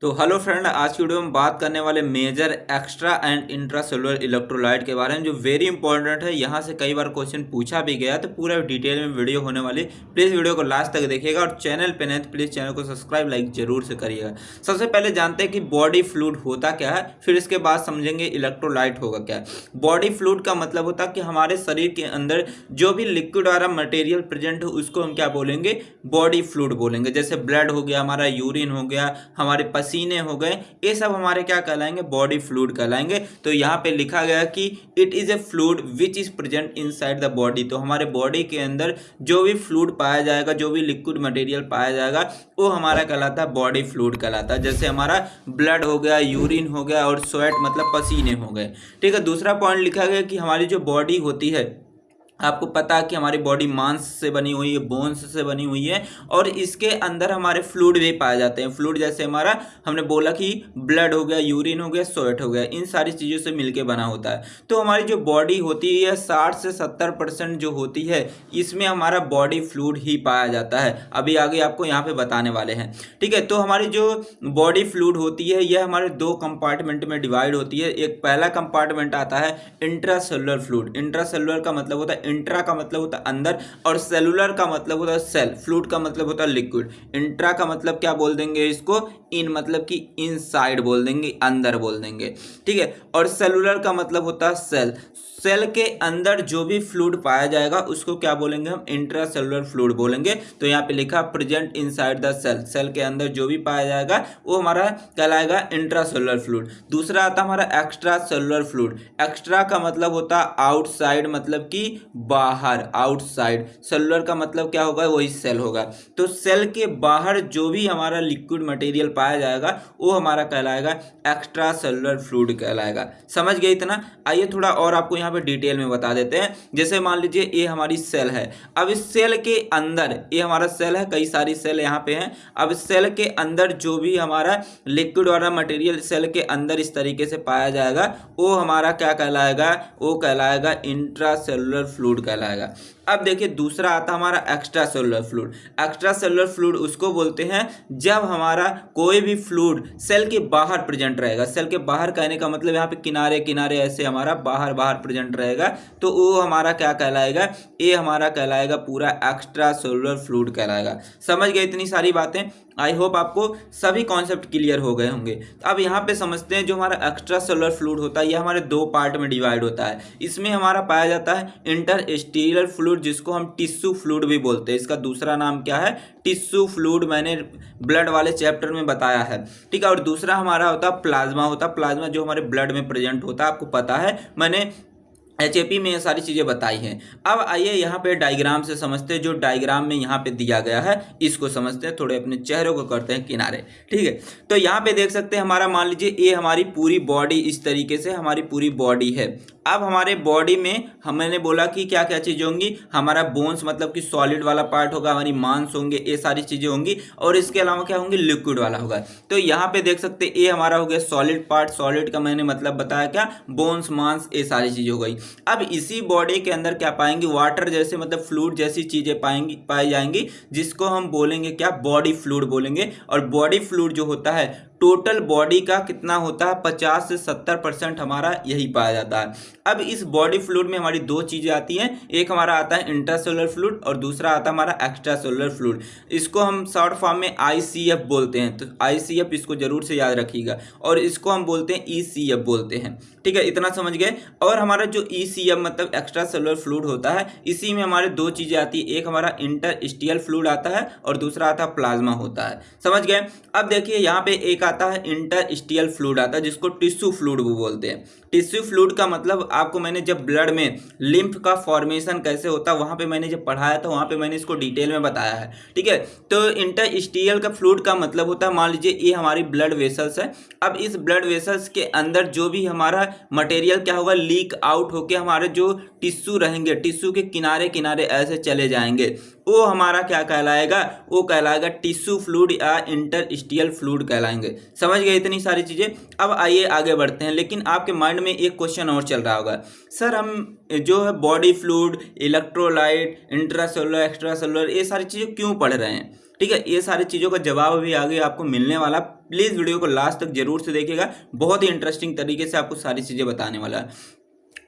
तो hello friend, आज की वीडियो में बात करने वाले major extra and intracellular electrolyte के बारे में, जो वेरी इंपॉर्टेंट है। यहाँ से कई बार क्वेश्चन पूछा भी गया, तो पूरा डिटेल में वीडियो होने वाली। प्लीज़ वीडियो को लास्ट तक देखिएगा और चैनल पे नहीं तो प्लीज़ चैनल को सब्सक्राइब लाइक जरूर से करिएगा। सबसे पहले जानते हैं कि बॉडी फ्लूइड होता क्या है, फिर इसके बाद समझेंगे इलेक्ट्रोलाइट होगा क्या है। बॉडी फ्लूइड का मतलब होता है कि हमारे शरीर के अंदर जो भी लिक्विड वाला मटेरियल प्रेजेंट हो उसको हम क्या बोलेंगे, बॉडी फ्लूइड बोलेंगे। जैसे ब्लड हो गया, हमारा यूरिन हो गया, हमारे पसीने हो गए, ये सब हमारे क्या कहलाएंगे, बॉडी फ्लूइड कहलाएंगे। तो यहाँ पे लिखा गया कि it is a fluid which is present inside the body. तो हमारे बॉडी के अंदर जो भी फ्लूइड पाया जाएगा, जो भी लिक्विड मटेरियल पाया जाएगा, वो हमारा कहलाता है बॉडी फ्लूइड कहलाता है। जैसे हमारा ब्लड हो गया, यूरिन हो गया और स्वेट मतलब पसीने हो गए। ठीक है। दूसरा पॉइंट लिखा गया कि हमारी जो बॉडी होती है, आपको पता है कि हमारी बॉडी मांस से बनी हुई है, बोन्स से बनी हुई है, और इसके अंदर हमारे फ्लूइड भी पाए जाते हैं। फ्लूइड जैसे हमारा हमने बोला कि ब्लड हो गया, यूरिन हो गया, स्वेट हो गया, इन सारी चीज़ों से मिलके बना होता है। तो हमारी जो बॉडी होती है 60 से 70% जो होती है, इसमें हमारा बॉडी फ्लूइड ही पाया जाता है। अभी आगे आपको यहाँ पे बताने वाले हैं। ठीक है। तो हमारी जो बॉडी फ्लूइड होती है यह हमारे दो कंपार्टमेंट में डिवाइड होती है। एक पहला कंपार्टमेंट आता है इंट्रासेलुलर फ्लूइड। इंट्रासेलुलर का मतलब होता है, इंट्रा का मतलब होता है अंदर, और सेलुलर का मतलब होता है सेल। फ्लूइड का मतलब होता है लिक्विड। इंट्रा का मतलब क्या बोल देंगे इसको, इन मतलब कि इनसाइड बोल देंगे, अंदर बोल देंगे। ठीक है। और सेलुलर का मतलब होता है सेल। सेल के अंदर जो भी फ्लूइड पाया जाएगा उसको क्या बोलेंगे, हम इंट्रासेलुलर फ्लूइड बोलेंगे। तो यहाँ पे लिखा present inside the cell. Cell के अंदर जो भी पाया जाएगा वो हमारा कहलाएगा इंट्रासेलुलर फ्लूइड। दूसरा आता है हमारा एक्स्ट्रा सेलुलर फ्लूइड। एक्स्ट्रा का मतलब होता है आउटसाइड, मतलब कि बाहर, आउटसाइड। सेलुलर का मतलब क्या होगा, वही सेल होगा। तो सेल के बाहर जो भी हमारा लिक्विड मटेरियल पाया जाएगा वो हमारा कहलाएगा एक्स्ट्रा सेलुलर फ्लूइड कहलाएगा। समझ गए इतना। आइए थोड़ा और आपको यहाँ पे डिटेल में बता देते हैं। जैसे मान लीजिए ये हमारी सेल है। अब इस सेल के अंदर, ये हमारा सेल है, कई सारी सेल यहाँ पे हैं। अब सेल के अंदर जो भी हमारा लिक्विड वाला मटेरियल सेल के अंदर इस तरीके से पाया जाएगा वो हमारा क्या कहलाएगा, वो कहलाएगा इंट्रासेलुलर फ्लूइड कहलाएगा। अब देखिए दूसरा आता हमारा extra cellular fluid. Extra cellular fluid उसको बोलते हैं जब हमारा कोई भी फ्लूइड सेल के बाहर प्रेजेंट रहेगा। सेल के बाहर कहने का मतलब यहाँ पे किनारे किनारे ऐसे हमारा बाहर बाहर प्रेजेंट रहेगा, तो वो हमारा क्या कहलाएगा, ये हमारा कहलाएगा पूरा एक्स्ट्रा सेलुलर फ्लूइड कहलाएगा। समझ गए इतनी सारी बातें। आई होप आपको सभी कॉन्सेप्ट क्लियर हो गए होंगे। अब यहाँ पे समझते हैं जो हमारा एक्स्ट्रा सेलुलर फ्लूइड होता है ये हमारे दो पार्ट में डिवाइड होता है। इसमें हमारा पाया जाता है इंटरस्टीशियल फ्लूइड, जिसको हम टिश्यू फ्लूइड भी बोलते हैं। इसका दूसरा नाम क्या है, टिश्यू फ्लूइड, मैंने ब्लड वाले चैप्टर में बताया है। ठीक है। और दूसरा हमारा होता है प्लाज्मा। होता है प्लाज्मा जो हमारे ब्लड में प्रेजेंट होता है, आपको पता है, मैंने एचएपी में ये सारी चीज़ें बताई हैं। अब आइए यहाँ पे डायग्राम से समझते हैं। जो डायग्राम में यहाँ पे दिया गया है इसको समझते हैं। थोड़े अपने चेहरों को करते हैं किनारे। ठीक है। तो यहाँ पे देख सकते हैं हमारा, मान लीजिए ये हमारी पूरी बॉडी, इस तरीके से हमारी पूरी बॉडी है। अब हमारे बॉडी में मैंने बोला कि क्या क्या चीज़ें होंगी, हमारा बोन्स मतलब कि सॉलिड वाला पार्ट होगा, हमारी मांस होंगे, ये सारी चीज़ें होंगी, और इसके अलावा क्या होंगे, लिक्विड वाला होगा। तो यहाँ पे देख सकते हैं ये हमारा हो गया सॉलिड पार्ट। सॉलिड का मैंने मतलब बताया क्या, बोन्स, मांस, ये सारी चीज़ें हो गई। अब इसी बॉडी के अंदर क्या पाएंगे, वाटर जैसे मतलब फ्लूइड जैसी चीजें पाई जाएंगी, जिसको हम बोलेंगे क्या, बॉडी फ्लूइड बोलेंगे। और बॉडी फ्लूइड जो होता है टोटल बॉडी का कितना होता है, 50 से 70% हमारा यही पाया जाता है। अब इस बॉडी फ्लूइड में हमारी दो चीजें आती हैं। एक हमारा आता है इंट्रासेलुलर फ्लूइड और दूसरा आता है हमारा एक्स्ट्रा सेलुलर फ्लूइड। इसको हम शॉर्ट फॉर्म में आईसीएफ बोलते हैं। तो आईसीएफ इसको जरूर से याद रखिएगा, और इसको हम बोलते हैं ईसीएफ बोलते हैं। ठीक है, इतना समझ गए। और हमारा जो ईसीएफ मतलब एक्स्ट्रा सेलुलर फ्लूइड होता है, इसी में हमारे दो चीजें आती है। एक हमारा इंटरस्टिशियल फ्लूइड आता है और दूसरा आता है प्लाज्मा होता है। समझ गए। अब देखिए यहाँ पे एक आता है इंटरस्टिशियल फ्लूइड आता है, जिसको टिश्यू फ्लूइड भी बोलते हैं। टिश्यू फ्लूइड का मतलब आपको मैंने जब ब्लड में लिम्फ का फॉर्मेशन कैसे होता है वहां पे मैंने जब पढ़ाया था, वहां पे मैंने इसको डिटेल में बताया है। ठीक है। तो इंटरस्टिशियल का फ्लूइड का मतलब होता है, मान लीजिए ये हमारी ब्लड वेसल्स है। अब इस ब्लड वेसल्स के अंदर जो भी हमारा मटेरियल क्या होगा, लीक आउट होके हमारे जो टिश्यू रहेंगे, टिश्यू के किनारे किनारे ऐसे चले जाएंगे, वो हमारा क्या कहलाएगा, वो कहलाएगा टिश्यू फ्लूइड या इंटरस्टिशियल फ्लूइड कहलाएंगे। समझ गए इतनी सारी चीजें। अब आइए आगे बढ़ते हैं। लेकिन आपके माइंड में एक क्वेश्चन और चल रहा होगा, सर हम जो है body fluid, electrolyte, intracellular, extra cellular, ये सारी चीजें क्यों पढ़ रहे हैं। ठीक है, ये सारी चीज़ों का जवाब अभी आगे आपको मिलने वाला। प्लीज़ वीडियो को लास्ट तक जरूर से देखिएगा, बहुत ही इंटरेस्टिंग तरीके से आपको सारी चीज़ें बताने वाला है।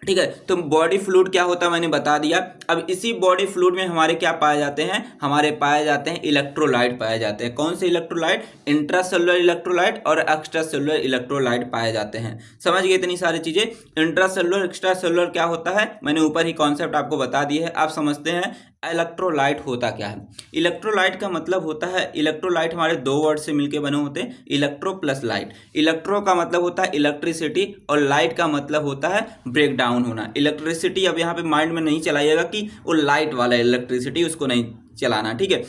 ठीक है, तो बॉडी फ्लूइड क्या होता है मैंने बता दिया। अब इसी बॉडी फ्लूइड में हमारे क्या पाए जाते हैं, हमारे पाए जाते हैं इलेक्ट्रोलाइट पाए जाते हैं। कौन से इलेक्ट्रोलाइट, इंट्रासेलुलर इलेक्ट्रोलाइट और एक्स्ट्रासेलुलर इलेक्ट्रोलाइट पाए जाते हैं। समझ गए इतनी सारी चीजें। इंट्रासेलुलर एक्स्ट्रासेलुलर क्या होता है, मैंने ऊपर ही कॉन्सेप्ट आपको बता दिए है। आप समझते हैं इलेक्ट्रोलाइट होता क्या है। इलेक्ट्रोलाइट का मतलब होता है, इलेक्ट्रोलाइट हमारे दो वर्ड से मिलकर बने होते हैं, इलेक्ट्रो प्लस लाइट। इलेक्ट्रो का मतलब होता है इलेक्ट्रिसिटी और लाइट का मतलब होता है ब्रेक डाउन होना। इलेक्ट्रिसिटी अब यहाँ पे माइंड में नहीं चलाइएगा कि वो लाइट वाला इलेक्ट्रिसिटी, उसको नहीं चलाना, ठीक है।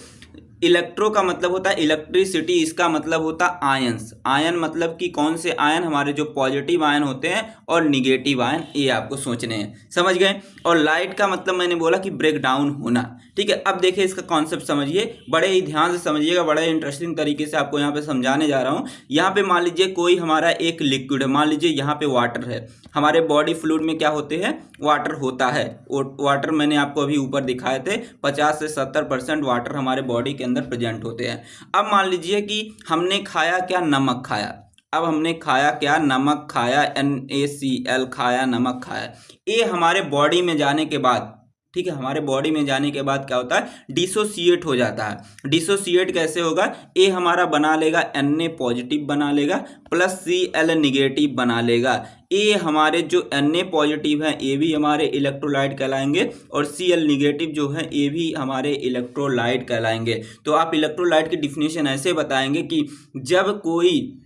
इलेक्ट्रो का मतलब होता है इलेक्ट्रिसिटी, इसका मतलब होता है आयंस। आयन मतलब कि कौन से आयन, हमारे जो पॉजिटिव आयन होते हैं और निगेटिव आयन, ये आपको सोचने हैं, समझ गए। और लाइट का मतलब मैंने बोला कि ब्रेक डाउन होना, ठीक है। अब देखिए इसका कॉन्सेप्ट समझिए, बड़े ही ध्यान से समझिएगा, बड़े इंटरेस्टिंग तरीके से आपको यहाँ पे समझाने जा रहा हूँ। यहाँ पे मान लीजिए कोई हमारा एक लिक्विड है, मान लीजिए यहाँ पे वाटर है। हमारे बॉडी फ्लूइड में क्या होते हैं, वाटर होता है। वाटर मैंने आपको अभी ऊपर दिखाए थे, 50 से 70% वाटर हमारे बॉडी के अंदर प्रेजेंट होते हैं। अब मान लीजिए कि हमने खाया क्या, नमक खाया। अब हमने खाया क्या, नमक खाया, NaCl खाया, नमक खाया। ये हमारे बॉडी में जाने के बाद, ठीक है, हमारे बॉडी में जाने के बाद क्या होता है, डिसोसिएट हो जाता है। डिसोसिएट कैसे होगा, ये हमारा बना लेगा Na पॉजिटिव बना लेगा प्लस Cl निगेटिव बना लेगा। ये हमारे जो Na पॉजिटिव हैं ये भी हमारे इलेक्ट्रोलाइट कहलाएंगे और Cl निगेटिव जो है ये भी हमारे इलेक्ट्रोलाइट कहलाएंगे। तो आप इलेक्ट्रोलाइट की डिफिनेशन ऐसे बताएंगे कि जब कोई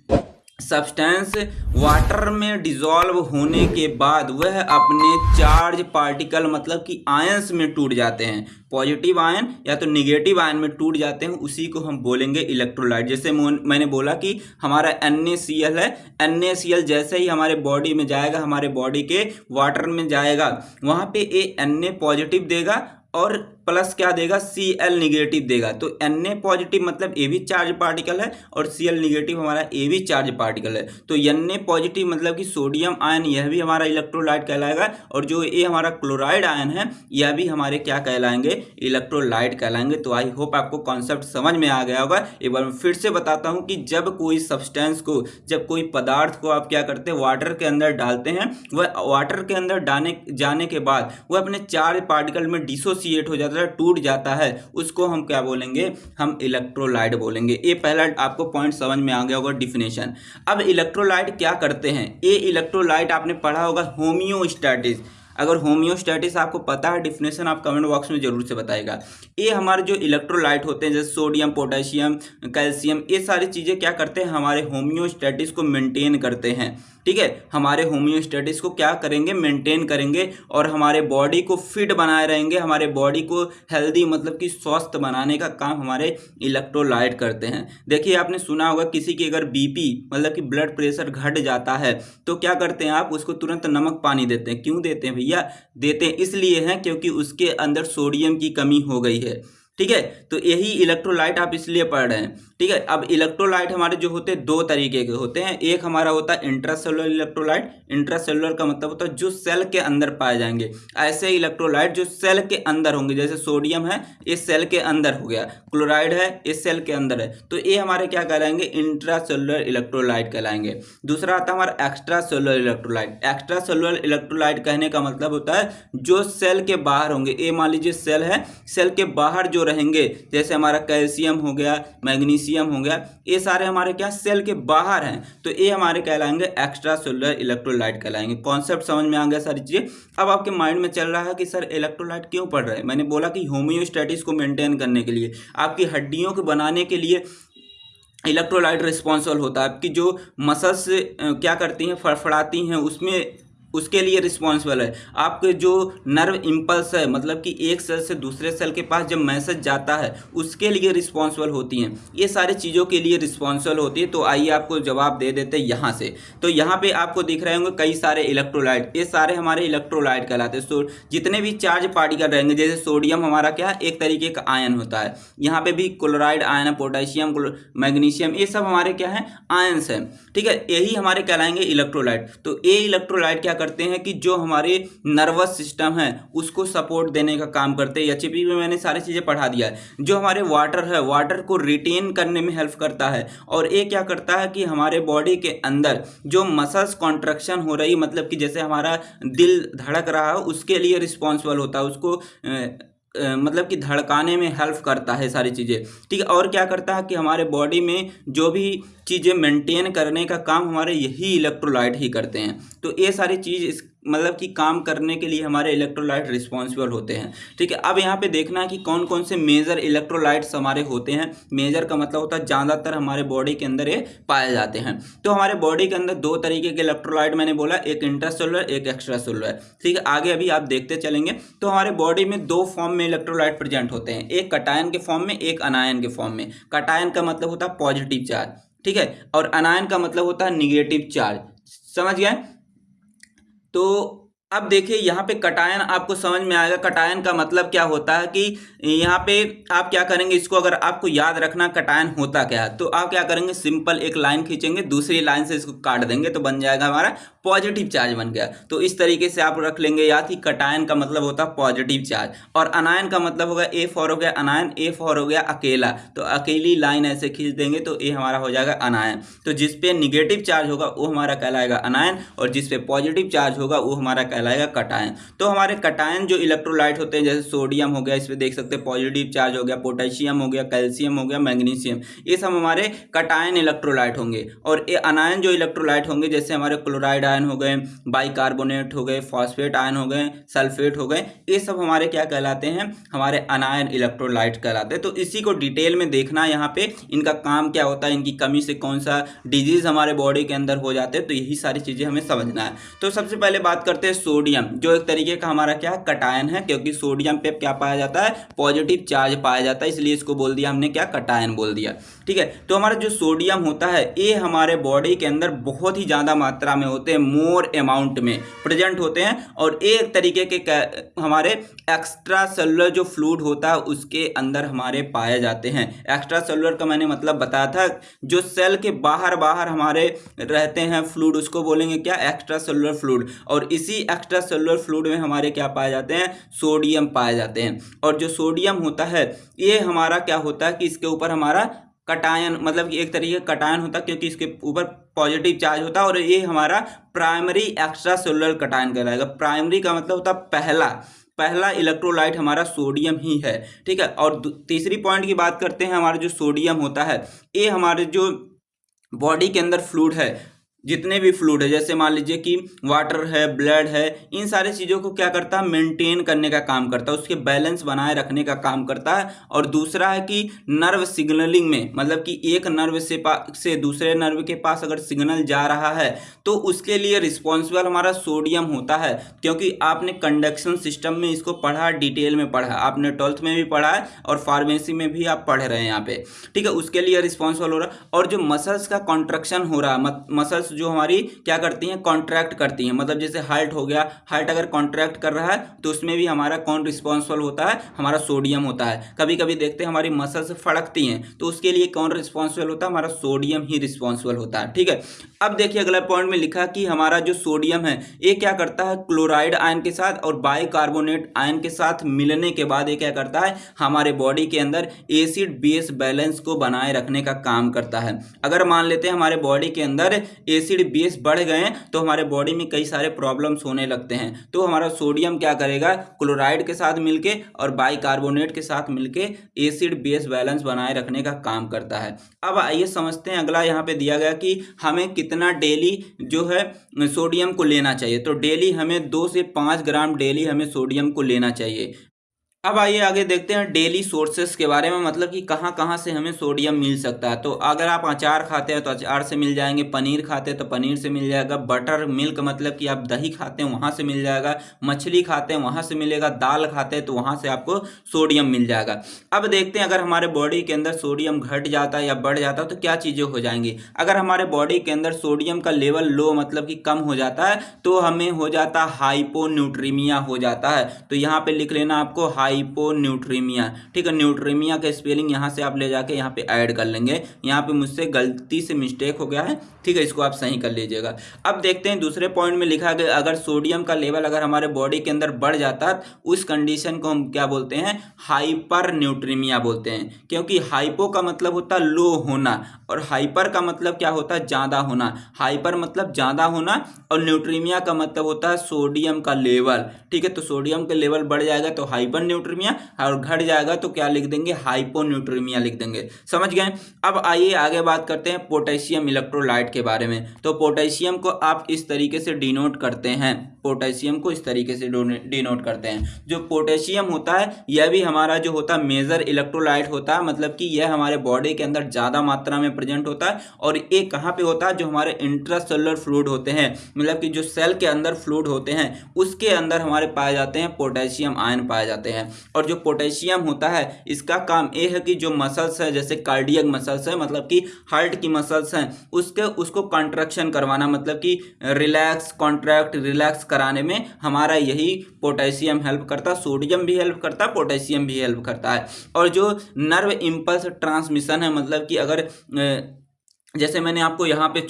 सब्सटेंस वाटर में डिसॉल्व होने के बाद वह अपने चार्ज पार्टिकल मतलब कि आयंस में टूट जाते हैं, पॉजिटिव आयन या तो निगेटिव आयन में टूट जाते हैं, उसी को हम बोलेंगे इलेक्ट्रोलाइट। जैसे मैंने बोला कि हमारा NaCl है, NaCl जैसे ही हमारे बॉडी में जाएगा, हमारे बॉडी के वाटर में जाएगा, वहाँ पे ये Na पॉजिटिव देगा और प्लस क्या देगा, Cl निगेटिव देगा। तो Na पॉजिटिव मतलब ए भी चार्ज पार्टिकल है और Cl निगेटिव हमारा ए भी चार्ज पार्टिकल है। तो Na पॉजिटिव मतलब कि सोडियम आयन, यह भी हमारा इलेक्ट्रोलाइट कहलाएगा। और जो ये हमारा क्लोराइड आयन है, यह भी हमारे क्या कहलाएंगे, इलेक्ट्रोलाइट कहलाएंगे। तो आई होप आपको कॉन्सेप्ट समझ में आ गया होगा। एक बार मैं फिर से बताता हूँ कि जब कोई सब्सटेंस को, जब कोई पदार्थ को आप क्या करते हैं, वाटर के अंदर डालते हैं, वह वाटर के अंदर जाने के बाद वह अपने चार्ज पार्टिकल में डिसोसिएट हो जाता है, टूट जाता है, उसको हम क्या बोलेंगे, हम इलेक्ट्रोलाइट बोलेंगे। ये पहला आपको पॉइंट समझ में आ गया होगा, डिफिनेशन। अब इलेक्ट्रोलाइट क्या करते हैं, ये इलेक्ट्रोलाइट आपने पढ़ा होगा होमियोस्टैटिस। अगर होमियोस्टैटिस आपको पता है डिफिनेशन, आप कमेंट बॉक्स में जरूर से बताएगा। ये हमारे जो इलेक्ट्रोलाइट होते हैं जैसे सोडियम, पोटेशियम, कैल्शियम, ये सारी चीज़ें क्या करते हैं, हमारे होमियोस्टैटिस को मेंटेन करते हैं, ठीक है। हमारे होमियोस्टैटिस को क्या करेंगे, मेंटेन करेंगे और हमारे बॉडी को फिट बनाए रहेंगे, हमारे बॉडी को हेल्दी मतलब कि स्वस्थ बनाने का काम हमारे इलेक्ट्रोलाइट करते हैं। देखिए आपने सुना होगा किसी की अगर BP मतलब कि ब्लड प्रेशर घट जाता है तो क्या करते हैं आप, उसको तुरंत नमक पानी देते हैं। क्यों देते हैं भैया, देते हैं इसलिए हैं क्योंकि उसके अंदर सोडियम की कमी हो गई है, ठीक है। तो यही इलेक्ट्रोलाइट आप इसलिए पढ़ रहे हैं, ठीक है। अब इलेक्ट्रोलाइट हमारे जो होते हैं दो तरीके के होते हैं। एक हमारा होता है इंट्रासेलुलर इलेक्ट्रोलाइट। इंट्रासेलुलर का मतलब होता है जो सेल के अंदर पाए जाएंगे। ऐसे इलेक्ट्रोलाइट जो सेल के अंदर होंगे, जैसे सोडियम है ये सेल के अंदर हो गया, क्लोराइड है ये सेल के अंदर है, तो ये हमारे क्या कहलाएंगे, इंट्रासेलुलर इलेक्ट्रोलाइट कहलाएंगे। दूसरा आता है हमारा extra cellular electrolyte. Extra cellular electrolyte कहने का मतलब होता है जो सेल के बाहर होंगे। ये मान लीजिए सेल है, सेल के बाहर जो रहेंगे, जैसे हमारा कैल्शियम हो गया, मैग्नीशियम हो गया, ये सारे हमारे क्या सेल के बाहर हैं, तो ये हमारे कहलाएंगे एक्स्ट्रा सेलुलर इलेक्ट्रोलाइट कहलाएंगे। कॉन्सेप्ट समझ में आ गया सारी चीजें। अब आपके माइंड में चल रहा है कि सर इलेक्ट्रोलाइट क्यों पढ़ रहे हैं, मैंने बोला कि होमियोस्टैटिस को मेंटेन करने के लिए, आपकी हड्डियों को बनाने के लिए इलेक्ट्रोलाइट रिस्पॉन्सिबल होता है। आपकी जो मसल्स क्या करती हैं, फड़फड़ाती हैं, उसमें उसके लिए रिस्पॉन्सिबल है। आपके जो नर्व इम्पल्स है मतलब कि एक सेल से दूसरे सेल के पास जब मैसेज जाता है उसके लिए रिस्पॉन्सिबल होती हैं, ये सारी चीज़ों के लिए रिस्पॉन्सिबल होती है। तो आइए आपको जवाब दे देते हैं यहाँ से। तो यहाँ पे आपको दिख रहे होंगे कई सारे इलेक्ट्रोलाइट, ये सारे हमारे इलेक्ट्रोलाइट कहलाते हैं। जितने भी चार्ज पार्टिकल रहेंगे, जैसे सोडियम हमारा क्या एक तरीके का आयन होता है, यहाँ पे भी क्लोराइड आयन है, पोटेशियम, मैग्नीशियम, ये सब हमारे क्या है, आयन्स हैं, ठीक है। यही हमारे कहलाएंगे इलेक्ट्रोलाइट। तो ये इलेक्ट्रोलाइट क्या करते हैं कि जो हमारे नर्वस सिस्टम है उसको सपोर्ट देने का काम करते हैं। एचपी में मैंने सारी चीज़ें पढ़ा दिया है। जो हमारे वाटर है, वाटर को रिटेन करने में हेल्प करता है। और ये क्या करता है कि हमारे बॉडी के अंदर जो मसल्स कॉन्ट्रैक्शन हो रही, मतलब कि जैसे हमारा दिल धड़क रहा है उसके लिए रिस्पॉन्सिबल होता है, उसको मतलब कि धड़काने में हेल्प करता है सारी चीज़ें, ठीक है। और क्या करता है कि हमारे बॉडी में जो भी चीज़ें मेंटेन करने का काम हमारे यही इलेक्ट्रोलाइट ही करते हैं। तो ये सारी चीज़ इस मतलब कि काम करने के लिए हमारे इलेक्ट्रोलाइट रिस्पॉन्सिबल होते हैं, ठीक है। अब यहाँ पे देखना है कि कौन कौन से मेजर इलेक्ट्रोलाइट्स हमारे होते हैं। मेजर का मतलब होता है ज़्यादातर हमारे बॉडी के अंदर ये पाए जाते हैं। तो हमारे बॉडी के अंदर दो तरीके के इलेक्ट्रोलाइट मैंने बोला, एक इंट्रासेलुलर, एक एक्स्ट्रा सेलुलर, ठीक है। आगे अभी आप देखते चलेंगे। तो हमारे बॉडी में दो फॉर्म में इलेक्ट्रोलाइट प्रेजेंट होते हैं, एक कटायन के फॉर्म में, एक अनायन के फॉर्म में। कटायन का मतलब होता है पॉजिटिव चार्ज, ठीक है, और अनायन का मतलब होता है निगेटिव चार्ज। समझ गए? तो अब देखिए यहाँ पे कटायन आपको समझ में आएगा। कटायन का मतलब क्या होता है कि यहाँ पे आप क्या करेंगे, इसको अगर आपको याद रखना कटायन होता क्या है, तो आप क्या करेंगे, सिंपल एक लाइन खींचेंगे, दूसरी लाइन से इसको काट देंगे तो बन जाएगा हमारा पॉजिटिव चार्ज बन गया। तो इस तरीके से आप रख लेंगे याद कि कटायन का मतलब होता है पॉजिटिव चार्ज। और अनायन का मतलब होगा ए फॉर हो गया अनायन, ए फॉर हो गया अकेला, तो अकेली लाइन ऐसे खींच देंगे तो ए हमारा हो जाएगा अनायन। तो जिसपे निगेटिव चार्ज होगा वो हमारा कहलाएगा अनायन, और जिसपे पॉजिटिव चार्ज होगा वो हमारा कहलाएगा कटायन। तो हमारे कटायन जो इलेक्ट्रोलाइट होते हैं, जैसे सोडियम हो गया, इस पे देख सकते हैं पॉजिटिव चार्ज हो गया, पोटेशियम हो गया, कैल्शियम हो गया, मैग्नीशियम, ये सब हमारे कटायन इलेक्ट्रोलाइट होंगे। और ये अनायन जो इलेक्ट्रोलाइट होंगे, जैसे हमारे क्लोराइड आयन हो गए, बाइकार्बोनेट हो गए, फॉस्फेट आयन हो गए, सल्फेट हो गए, ये सब हमारे क्या कहलाते हैं, हमारे अनायन इलेक्ट्रोलाइट कहलाते हैं। तो इसी को डिटेल में देखना है यहाँ पे, इनका काम क्या होता है, इनकी कमी से कौन सा डिजीज हमारे बॉडी के अंदर हो जाते हैं, तो यही सारी चीजें हमें समझना है। तो सबसे पहले बात करते हैं सोडियम, जो एक तरीके का हमारा क्या कटायन है, क्योंकि सोडियम पे क्या पाया जाता है, पॉजिटिव चार्ज पाया जाता है, इसलिए इसको बोल दिया हमने क्या, कटायन बोल दिया, ठीक है। तो हमारा जो सोडियम होता है ये हमारे बॉडी के अंदर बहुत ही ज़्यादा मात्रा में होते हैं, मोर अमाउंट में प्रेजेंट होते हैं। और एक तरीके के हमारे एक्स्ट्रा सेलुलर जो फ्लूइड होता है उसके अंदर हमारे पाए जाते हैं। एक्स्ट्रा सेलुलर का मैंने मतलब बताया था, जो सेल के बाहर बाहर हमारे रहते हैं फ्लूइड, उसको बोलेंगे क्या, एक्स्ट्रा सेलुलर फ्लूइड। और इसी एक्स्ट्रा सेलुलर फ्लूइड में हमारे क्या पाए जाते हैं, सोडियम पाए जाते हैं। और जो सोडियम होता है ये हमारा क्या होता है कि इसके ऊपर हमारा कटायन, मतलब कि एक तरीके का कटायन होता है, क्योंकि इसके ऊपर पॉजिटिव चार्ज होता है, और ये हमारा प्राइमरी एक्स्ट्रा सेलुलर कटायन कहलाएगा। प्राइमरी का मतलब होता है पहला इलेक्ट्रोलाइट हमारा सोडियम ही है, ठीक है। और तीसरी पॉइंट की बात करते हैं, हमारा जो सोडियम होता है ये हमारे जो बॉडी के अंदर फ्लूइड है, जितने भी फ्लूइड है, जैसे मान लीजिए कि वाटर है, ब्लड है, इन सारी चीज़ों को क्या करता है, मेंटेन करने का काम करता है, उसके बैलेंस बनाए रखने का काम करता है। और दूसरा है कि नर्व सिग्नलिंग में, मतलब कि एक नर्व से दूसरे नर्व के पास अगर सिग्नल जा रहा है तो उसके लिए रिस्पॉन्सिबल हमारा सोडियम होता है। क्योंकि आपने कंडक्शन सिस्टम में इसको पढ़ा, डिटेल में पढ़ा, आपने 12th में भी पढ़ा है और फार्मेसी में भी आप पढ़ रहे हैं यहाँ पे, ठीक है। उसके लिए रिस्पॉन्सिबल हो रहा है। और जो मसल्स का कॉन्ट्रैक्शन हो रहा है, मसल्स जो हमारी क्या करती हैं, कॉन्ट्रैक्ट करती हैं, मतलब जैसे हार्ट हो गया, हार्ट अगर कॉन्ट्रैक्ट कर रहा है तो उसमें भी हमारा कौन रिस्पॉन्सिबल होता है, हमारा सोडियम होता है। कभी कभी देखते हैं हमारी मसल्स फड़कती हैं तो उसके लिए कौन रिस्पॉन्सिबल होता है, हमारा सोडियम ही रिस्पॉन्सिबल होता है, ठीक है। अब देखिए अगला पॉइंट में लिखा कि हमारा जो सोडियम है ये क्या करता है, क्लोराइड आयन के साथ और बाइकार्बोनेट आयन के साथ मिलने के बाद ये क्या करता है, हमारे बॉडी के अंदर एसिड बेस बैलेंस को बनाए रखने का काम करता है। अगर मान लेते हैं हमारे बॉडी के अंदर एसिड बेस बढ़ गए तो हमारे बॉडी में कई सारे प्रॉब्लम्स होने लगते हैं, तो हमारा सोडियम क्या करेगा, क्लोराइड के साथ मिलके और बाइकार्बोनेट के साथ मिलके एसिड बेस बैलेंस बनाए रखने का काम करता है। अब आइए समझते हैं, अगला यहाँ पे दिया गया कि हमें कितना डेली जो है सोडियम को लेना चाहिए। तो डेली हमें 2 से 5 ग्राम डेली हमें सोडियम को लेना चाहिए। अब आइए आगे देखते हैं डेली सोर्सेस के बारे में, मतलब कि कहाँ कहाँ से हमें सोडियम मिल सकता है। तो अगर आप अचार खाते हैं तो अचार से मिल जाएंगे, पनीर खाते हैं तो पनीर से मिल जाएगा, बटर मिल्क मतलब कि आप दही खाते हैं वहाँ से मिल जाएगा, मछली खाते हैं वहाँ से मिलेगा, दाल खाते हैं तो वहाँ से आपको सोडियम मिल जाएगा। अब देखते हैं अगर हमारे बॉडी के अंदर सोडियम घट जाता है या बढ़ जाता है तो क्या चीज़ें हो जाएंगी। अगर हमारे बॉडी के अंदर सोडियम का लेवल लो मतलब कि कम हो जाता है तो हमें हो जाता है हाइपोन्यूट्रीमिया हो जाता है। तो यहाँ पे लिख लेना आपको हाइपोन्यूट्रीमिया। ठीक है, न्यूट्रीमिया का स्पेलिंग यहाँ से आप ले जाके यहाँ पे ऐड कर लेंगे। यहाँ पे मुझसे गलती से मिस्टेक हो गया है, ठीक है, इसको आप सही कर लीजिएगा। अब देखते हैं दूसरे पॉइंट में लिखा गया, अगर सोडियम का लेवल अगर हमारे बॉडी के अंदर बढ़ जाता है उस कंडीशन को हम क्या बोलते हैं, हाइपर न्यूट्रीमिया बोलते हैं। क्योंकि हाइपो का मतलब होता है लो होना और हाइपर का मतलब क्या होता है, ज्यादा होना। हाइपर मतलब ज्यादा होना और न्यूट्रीमिया का मतलब होता है सोडियम का लेवल। ठीक है, तो सोडियम का लेवल बढ़ जाएगा तो हाइपर न्यूट्रीमिया और घट जाएगा तो क्या लिख देंगे, हाइपोन्यूट्रीमिया लिख देंगे। समझ गए। अब आइए आगे बात करते हैं पोटेशियम इलेक्ट्रोलाइट के बारे में। तो पोटेशियम को आप इस तरीके से डिनोट करते हैं, पोटेशियम को इस तरीके से डिनोट करते हैं। जो पोटेशियम होता है यह भी हमारा जो होता है मेजर इलेक्ट्रोलाइट होता है, मतलब कि यह हमारे बॉडी के अंदर ज्यादा मात्रा में प्रेजेंट होता है। और ये कहाँ पे होता है, जो हमारे इंट्रासेलुलर फ्लूइड होते हैं, मतलब कि जो सेल के अंदर फ्लूइड होते हैं उसके अंदर हमारे पाए जाते हैं पोटेशियम आयन पाए जाते हैं। और जो पोटेशियम होता है इसका काम ये है कि जो मसल्स है, जैसे कार्डियक मसल्स है, मतलब कि हार्ट की मसल्स हैं, उसको कंट्रक्शन करवाना, मतलब कि रिलैक्स कॉन्ट्रैक्ट रिलैक्स कराने में हमारा यही पोटेशियम हेल्प करता है। सोडियम भी हेल्प करता है, पोटेशियम भी हेल्प करता है। और जो नर्व इंपल्स ट्रांसमिशन है, मतलब कि अगर जैसे मैंने आपको यहाँ पे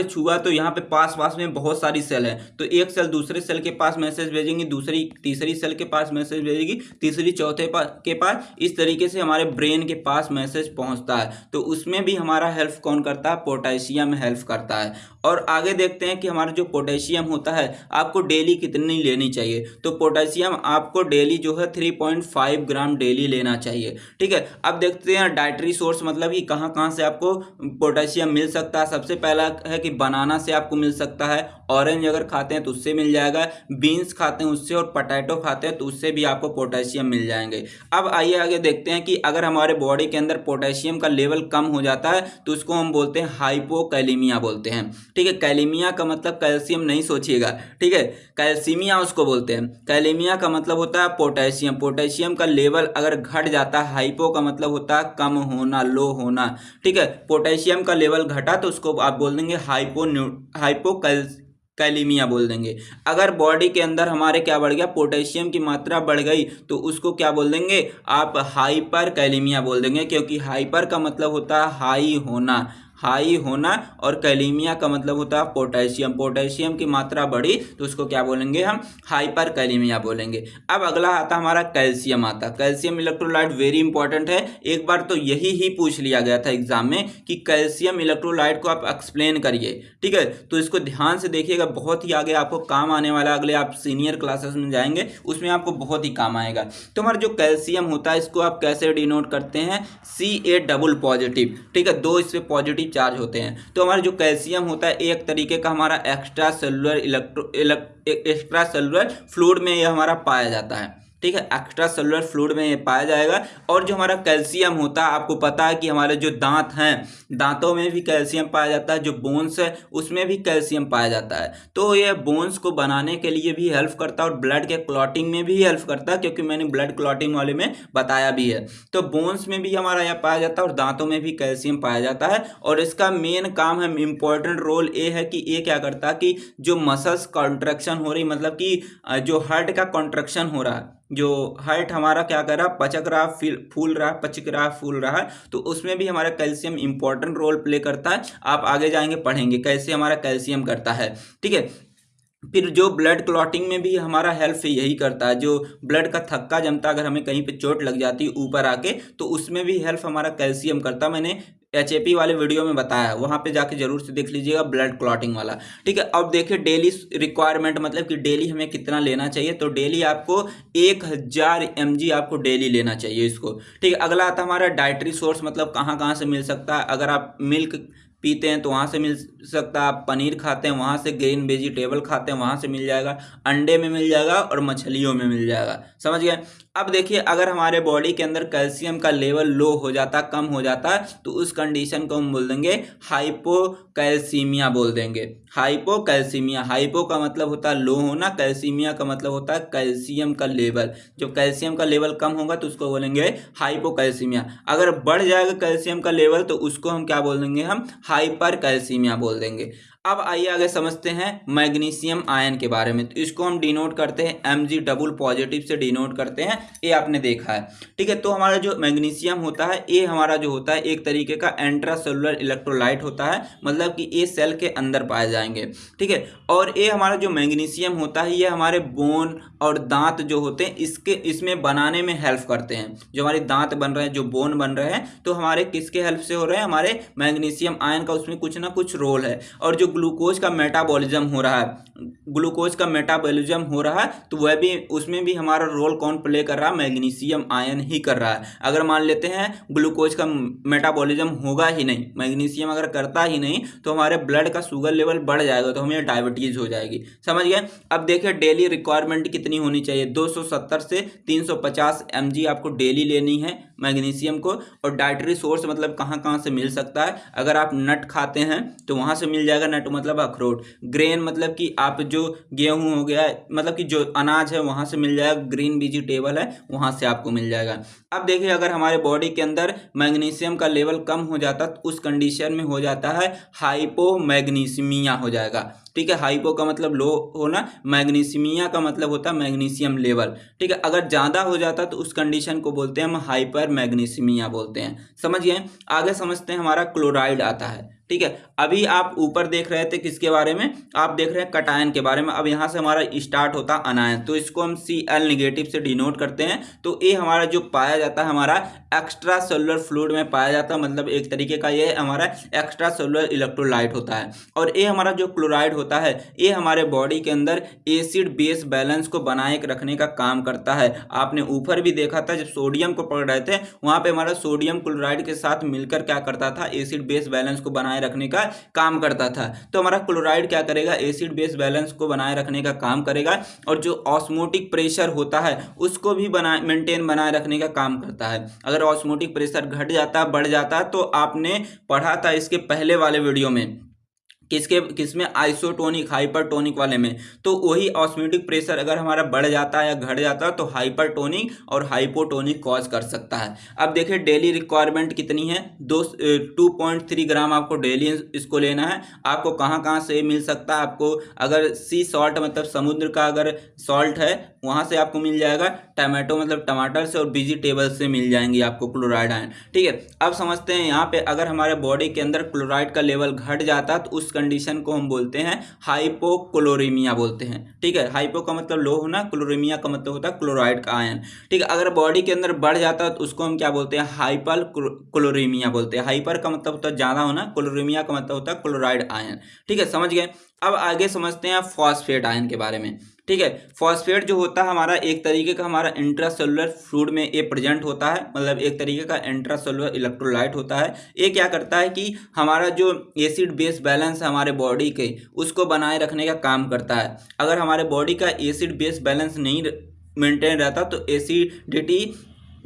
छुआ तो यहाँ पे पास में बहुत सारी सेल है, तो एक सेल दूसरे सेल के पास मैसेज भेजेंगी, दूसरी तीसरी सेल के पास मैसेज भेजेगी, तीसरी चौथे के पास, इस तरीके से हमारे ब्रेन के पास मैसेज पहुँचता है। तो उसमें भी हमारा हेल्प कौन करता है, पोटेशियम हेल्प करता है। और आगे देखते हैं कि हमारा जो पोटेशियम होता है आपको डेली कितनी लेनी चाहिए। तो पोटेशियम आपको डेली जो है 3.5 ग्राम डेली लेना चाहिए। ठीक है, अब देखते हैं डाइटरी सोर्स, मतलब कि कहाँ कहाँ से आपको पोटेशियम मिल सकता है। सबसे पहला है कि बनाना से आपको मिल सकता है, ऑरेंज अगर खाते हैं तो उससे मिल जाएगा, बीन्स खाते हैं उससे, और पोटैटो खाते हैं तो उससे भी आपको पोटेशियम मिल जाएंगे। अब आइए आगे देखते हैं कि अगर हमारे बॉडी के अंदर पोटेशियम का लेवल कम हो जाता है तो उसको हम बोलते हैं हाइपोकैलेमिया बोलते हैं। ठीक है, कैलेमिया का मतलब कैल्शियम नहीं सोचिएगा, ठीक है, कैल्सीमिया उसको बोलते हैं। कैलेमिया का मतलब होता है पोटेशियम का लेवल अगर घट जाता है, हाइपो का मतलब होता है कम होना, लो होना। ठीक है, पोटेशियम का लेवल घटा तो उसको आप बोल देंगे हाइपोकैलेमिया बोल देंगे। अगर बॉडी के अंदर हमारे क्या बढ़ गया, पोटेशियम की मात्रा बढ़ गई तो उसको क्या बोल देंगे, आप हाइपर कैलेमिया बोल देंगे। क्योंकि हाइपर का मतलब होता है हाई होना और कैलेमिया का मतलब होता है पोटेशियम की मात्रा बढ़ी तो उसको क्या बोलेंगे, हम हाइपर कैलेमिया बोलेंगे। अब अगला आता हमारा calcium calcium electrolyte very important है। एक बार तो यही ही पूछ लिया गया था एग्जाम में कि कैल्शियम इलेक्ट्रोलाइट को आप एक्सप्लेन करिए। ठीक है, तो इसको ध्यान से देखिएगा, बहुत ही आगे आपको काम आने वाला। अगले आप सीनियर क्लासेस में जाएंगे उसमें आपको बहुत ही काम आएगा। तो हमारा जो कैल्शियम होता है इसको आप कैसे डिनोट करते हैं, Ca डबल पॉजिटिव। ठीक है, दो इससे पॉजिटिव चार्ज होते हैं। तो हमारा जो कैल्शियम होता है एक तरीके का हमारा एक्स्ट्रा सेलुलर फ्लूइड में यह हमारा पाया जाता है। ठीक है, एक्स्ट्रा सेलुलर फ्लूइड में ये पाया जाएगा। और जो हमारा कैल्शियम होता है आपको पता है कि हमारे जो दांत हैं, दांतों में भी कैल्शियम पाया जाता है, जो बोन्स है उसमें भी कैल्शियम पाया जाता है। तो ये बोन्स को बनाने के लिए भी हेल्प करता है और ब्लड के क्लॉटिंग में भी हेल्प करता है, क्योंकि मैंने ब्लड क्लॉटिंग वाले में बताया भी है। तो बोन्स में भी हमारा यह पाया जाता है और दांतों में भी कैल्शियम पाया जाता है। और इसका मेन काम है, इंपॉर्टेंट रोल ये है कि ये क्या करता है कि जो मसल्स कॉन्ट्रैक्शन हो रही, मतलब कि जो हार्ट का कॉन्ट्रैक्शन हो रहा है, जो हार्ट हमारा क्या कर रहा, पचक रहा, फूल रहा, तो उसमें भी हमारा कैल्शियम इंपॉर्टेंट रोल प्ले करता है। आप आगे जाएंगे पढ़ेंगे कैसे हमारा कैल्शियम करता है। ठीक है, फिर जो ब्लड क्लॉटिंग में भी हमारा हेल्प यही करता है। जो ब्लड का थक्का जमता, अगर हमें कहीं पे चोट लग जाती है ऊपर आके, तो उसमें भी हेल्प हमारा कैल्शियम करता है। मैंने HAP वाले वीडियो में बताया, वहां पे जाके जरूर से देख लीजिएगा, ब्लड क्लॉटिंग वाला। ठीक है, अब देखिए डेली रिक्वायरमेंट, मतलब कि डेली हमें कितना लेना चाहिए। तो डेली आपको 1000 mg आपको डेली लेना चाहिए इसको। ठीक है, अगला आता हमारा डाइटरी सोर्स, मतलब कहाँ कहाँ से मिल सकता है। अगर आप मिल्क पीते हैं तो वहाँ से मिल सकता है, आप पनीर खाते हैं वहाँ से, ग्रीन वेजिटेबल खाते हैं वहाँ से मिल जाएगा, अंडे में मिल जाएगा और मछलियों में मिल जाएगा। समझ गए। अब देखिए, अगर हमारे बॉडी के अंदर कैल्शियम का लेवल लो हो जाता, कम हो जाता, तो उस कंडीशन को हम बोल देंगे हाइपोकैल्सीमिया बोल देंगे। हाइपोकैल्सीमिया, हाइपो का मतलब होता है लो होना, कैल्सीमिया का मतलब होता है कैल्शियम का लेवल। जब कैल्शियम का लेवल कम होगा तो उसको बोलेंगे हाइपोकैल्सीमिया। अगर बढ़ जाएगा कैल्शियम का लेवल तो उसको हम क्या बोल देंगे, हम हाइपर कैल्सीमिया बोल देंगे। अब आइए आगे समझते हैं मैग्नीशियम आयन के बारे में। तो इसको हम डिनोट करते हैं Mg डबल पॉजिटिव से डिनोट करते हैं, ये आपने देखा है। ठीक है, तो हमारा जो मैग्नीशियम होता है ये हमारा जो होता है एक तरीके का इंट्रासेलुलर इलेक्ट्रोलाइट होता है, मतलब कि ये सेल के अंदर पाए जाएंगे। ठीक है, और ये हमारा जो मैग्नीशियम होता है ये हमारे बोन और दांत जो होते हैं इसमें बनाने में हेल्प करते हैं। जो हमारे दांत बन रहे हैं, जो बोन बन रहे हैं, तो हमारे किसके हेल्प से हो रहे हैं? हमारे मैग्नीशियम आयन का उसमें कुछ ना कुछ रोल है। और जो ग्लूकोज का मेटाबॉलिज्म हो रहा है, ग्लूकोज का मेटाबॉलिज्म हो रहा है, तो वह भी उसमें भी हमारा रोल कौन प्ले कर रहा है? मैग्नीशियम आयन ही कर रहा है। अगर मान लेते हैं ग्लूकोज का मेटाबॉलिज्म होगा ही नहीं, मैग्नीशियम अगर करता ही नहीं, तो हमारे ब्लड का शुगर लेवल बढ़ जाएगा, तो हमें डायबिटीज हो जाएगी। समझ गए? अब देखिए डेली रिक्वायरमेंट कितनी होनी चाहिए? 270 से 350 mg आपको डेली लेनी है मैग्नीशियम को। और डाइटरी सोर्स मतलब कहाँ कहाँ से मिल सकता है? अगर आप नट खाते हैं तो वहाँ से मिल जाएगा। नट मतलब अखरोट, ग्रेन मतलब कि आप जो गेहूं हो गया, मतलब कि जो अनाज है वहाँ से मिल जाएगा। ग्रीन वेजिटेबल है वहाँ से आपको मिल जाएगा। अब देखिए अगर हमारे बॉडी के अंदर मैग्नीशियम का लेवल कम हो जाता तो उस कंडीशन में हो जाता है हाइपोमैग्नीसीमिया हो जाएगा। ठीक है, हाइपो का मतलब लो होना, मैग्नीसीमिया का मतलब होता है मैग्नीशियम लेवल। ठीक है, अगर ज़्यादा हो जाता तो उस कंडीशन को बोलते हैं हम हाइपर मैग्नीसीमिया बोलते हैं। समझ गए? आगे समझते हैं हमारा क्लोराइड आता है। ठीक है, अभी आप ऊपर देख रहे थे किसके बारे में? आप देख रहे हैं कटायन के बारे में। अब यहाँ से हमारा स्टार्ट होता है अनायन, तो इसको हम Cl नेगेटिव से डिनोट करते हैं। तो ये हमारा जो पाया जाता है हमारा एक्स्ट्रा सेलुलर फ्लूइड में पाया जाता है, मतलब एक तरीके का ये हमारा एक्स्ट्रा सेलुलर इलेक्ट्रोलाइट होता है। और ये हमारा जो क्लोराइड होता है ये हमारे बॉडी के अंदर एसिड बेस बैलेंस को बनाए रखने का काम करता है। आपने ऊपर भी देखा था जब सोडियम को पढ़ रहे थे, वहाँ पे हमारा सोडियम क्लोराइड के साथ मिलकर क्या करता था? एसिड बेस बैलेंस को बनाए रखने का काम करता था। तो हमारा क्लोराइड क्या करेगा? एसिड बेस बैलेंस को बनाए रखने का काम करेगा। और जो ऑस्मोटिक प्रेशर होता है उसको भी मेंटेन बनाए रखने का काम करता है। अगर ऑस्मोटिक प्रेशर घट जाता बढ़ जाता, तो आपने पढ़ा था इसके पहले वाले वीडियो में किसमें? आइसोटोनिक हाइपरटोनिक वाले में। तो वही ऑस्मोटिक प्रेशर अगर हमारा बढ़ जाता है या घट जाता है तो हाइपरटोनिक और हाइपोटोनिक कॉज कर सकता है। अब देखिए डेली रिक्वायरमेंट कितनी है? 2.3 ग्राम आपको डेली इसको लेना है। आपको कहाँ कहाँ से मिल सकता है? आपको अगर सी सॉल्ट मतलब समुद्र का अगर सॉल्ट है वहाँ से आपको मिल जाएगा। टमाटो मतलब टमाटर से, और वेजिटेबल से मिल जाएंगी आपको क्लोराइड आयन। ठीक है, अब समझते हैं यहाँ पे अगर हमारे बॉडी के अंदर क्लोराइड का लेवल घट जाता तो उस कंडीशन को हम बोलते हैं हाइपोक्लोरीमिया बोलते हैं। ठीक है, हाइपो का मतलब लो होना, क्लोरीमिया का मतलब होता है क्लोराइड का आयन। ठीक है, अगर बॉडी के अंदर बढ़ जाता है तो उसको हम क्या बोलते हैं? हाइपर क्लोरीमिया बोलते हैं। हाइपर का मतलब होता है ज़्यादा होना, क्लोरीमिया का मतलब होता है क्लोराइड आयन। ठीक है, समझ गए? अब आगे समझते हैं फॉस्फेट आयन के बारे में। ठीक है, फॉस्फेट जो होता है हमारा एक तरीके का हमारा इंट्रासेलुलर फ्लूइड में ये प्रेजेंट होता है, मतलब एक तरीके का इंट्रासेलुलर इलेक्ट्रोलाइट होता है। ये क्या करता है कि हमारा जो एसिड बेस बैलेंस है हमारे बॉडी के उसको बनाए रखने का काम करता है। अगर हमारे बॉडी का एसिड बेस बैलेंस नहीं मेंटेन रहता तो एसिडिटी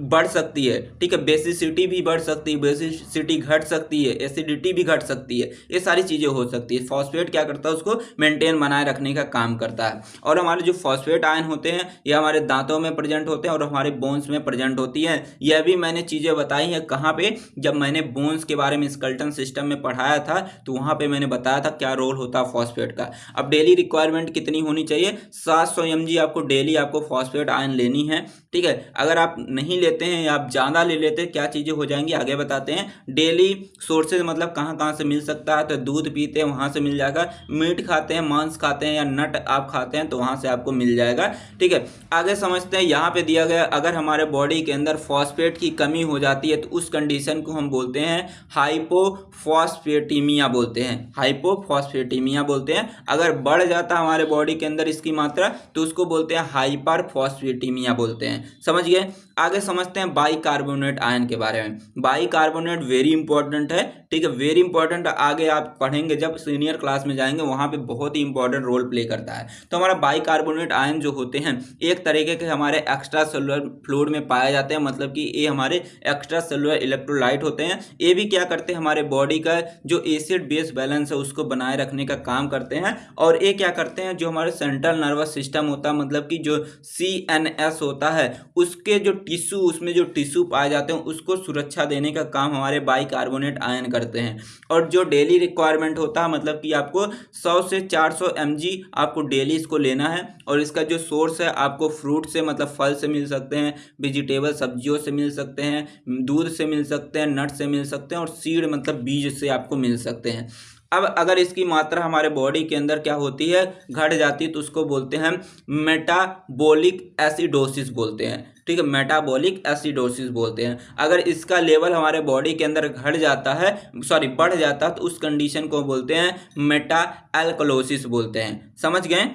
बढ़ सकती है। ठीक है, बेसिसिटी भी बढ़ सकती है, बेसिसिटी घट सकती है, एसिडिटी भी घट सकती है, ये सारी चीज़ें हो सकती है। फॉस्फेट क्या करता है? उसको मेंटेन बनाए रखने का काम करता है। और हमारे जो फॉस्फेट आयन होते हैं ये हमारे दांतों में प्रेजेंट होते हैं और हमारे बोन्स में प्रेजेंट होती हैं। यह भी मैंने चीज़ें बताई हैं कहाँ पे? जब मैंने बोन्स के बारे में स्केलेटन सिस्टम में पढ़ाया था तो वहाँ पर मैंने बताया था क्या रोल होता है फॉस्फेट का। अब डेली रिक्वायरमेंट कितनी होनी चाहिए? 700 mg आपको डेली आपको फॉस्फेट आयन लेनी है। ठीक है, अगर आप नहीं लेते हैं या आप ज़्यादा ले लेते हैं क्या चीज़ें हो जाएंगी आगे बताते हैं। डेली सोर्सेज मतलब कहाँ कहाँ से मिल सकता है? तो दूध पीते हैं वहाँ से मिल जाएगा, मीट खाते हैं, मांस खाते हैं या नट आप खाते हैं तो वहाँ से आपको मिल जाएगा। ठीक है, आगे समझते हैं। यहाँ पे दिया गया अगर हमारे बॉडी के अंदर फॉस्फेट की कमी हो जाती है तो उस कंडीशन को हम बोलते हैं हाइपोफॉस्फेटीमिया बोलते हैं। हाइपोफॉस्फेटीमिया बोलते हैं। अगर बढ़ जाता है हमारे बॉडी के अंदर इसकी मात्रा तो उसको बोलते हैं हाइपरफॉस्फेटीमिया बोलते हैं। समझ गए? आगे समझते हैं बाइकार्बोनेट आयन के बारे में। बाइकार्बोनेट वेरी इंपॉर्टेंट है। ठीक है, वेरी इंपॉर्टेंट। आगे आप पढ़ेंगे जब सीनियर क्लास में जाएंगे वहाँ पे बहुत ही इंपॉर्टेंट रोल प्ले करता है। तो हमारा बाइकार्बोनेट आयन जो होते हैं एक तरीके के हमारे एक्स्ट्रा सेलुलर फ्लूइड में पाए जाते हैं, मतलब कि ये हमारे एक्स्ट्रा सेलुलर इलेक्ट्रोलाइट होते हैं। ये भी क्या करते हैं? हमारे बॉडी का जो एसिड बेस बैलेंस है उसको बनाए रखने का काम करते हैं। और ये क्या करते हैं? जो हमारे सेंट्रल नर्वस सिस्टम होता है मतलब कि जो CNS होता है उसके जो टिश्यू, उसमें जो टिश्यू पाए जाते हैं उसको सुरक्षा देने का काम हमारे बाइकार्बोनेट आयन करते हैं। और जो डेली रिक्वायरमेंट होता है, मतलब कि आपको 100 से 400 mg आपको डेली इसको लेना है। और इसका जो सोर्स है आपको फ्रूट से, मतलब फल से मिल सकते हैं, वेजिटेबल सब्जियों से मिल सकते हैं, दूध से मिल सकते हैं, नट से मिल सकते हैं, और सीड मतलब बीज से आपको मिल सकते हैं। अब अगर इसकी मात्रा हमारे बॉडी के अंदर क्या होती है, घट जाती है, तो उसको बोलते हैं मेटाबॉलिक एसिडोसिस बोलते हैं। ठीक है, मेटाबॉलिक एसिडोसिस बोलते हैं। अगर इसका लेवल हमारे बॉडी के अंदर घट जाता है, सॉरी बढ़ जाता है, तो उस कंडीशन को बोलते हैं मेटा एल्कलोसिस बोलते हैं। समझ गए?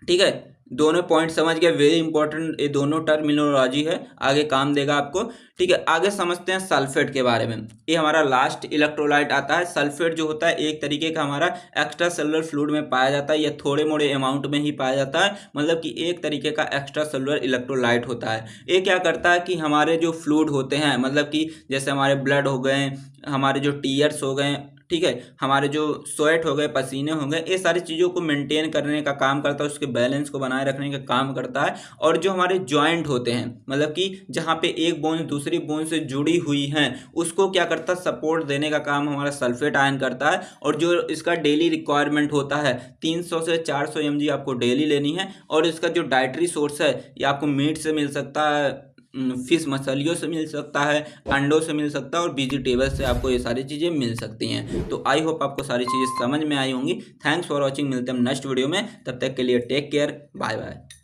ठीक है, दोनों पॉइंट समझ गए, वेरी इंपॉर्टेंट ये दोनों टर्मिनोलॉजी है, आगे काम देगा आपको। ठीक है, आगे समझते हैं सल्फेट के बारे में। ये हमारा लास्ट इलेक्ट्रोलाइट आता है। सल्फेट जो होता है एक तरीके का हमारा एक्स्ट्रा सेलुलर फ्लूइड में पाया जाता है, या थोड़े मोड़े अमाउंट में ही पाया जाता है, मतलब कि एक तरीके का एक्स्ट्रा सेलुलर इलेक्ट्रोलाइट होता है। ये क्या करता है कि हमारे जो फ्लूइड होते हैं, मतलब कि जैसे हमारे ब्लड हो गए, हमारे जो टीयर्स हो गए, ठीक है, हमारे जो स्वेट हो गए, पसीने हो गए, ये सारी चीज़ों को मेंटेन करने का काम करता है, उसके बैलेंस को बनाए रखने का काम करता है। और जो हमारे जॉइंट होते हैं, मतलब कि जहाँ पे एक बोन दूसरी बोन से जुड़ी हुई हैं, उसको क्या करता है, सपोर्ट देने का काम हमारा सल्फेट आयन करता है। और जो इसका डेली रिक्वायरमेंट होता है 300 से 400 mg आपको डेली लेनी है। और इसका जो डाइटरी सोर्स है, ये आपको मीट से मिल सकता है, फिश मछलियों से मिल सकता है, अंडों से मिल सकता है, और वेजिटेबल से आपको ये सारी चीज़ें मिल सकती हैं। तो आई होप आपको सारी चीज़ें समझ में आई होंगी। थैंक्स फॉर वॉचिंग, मिलते हैं नेक्स्ट वीडियो में, तब तक के लिए टेक केयर, बाय बाय।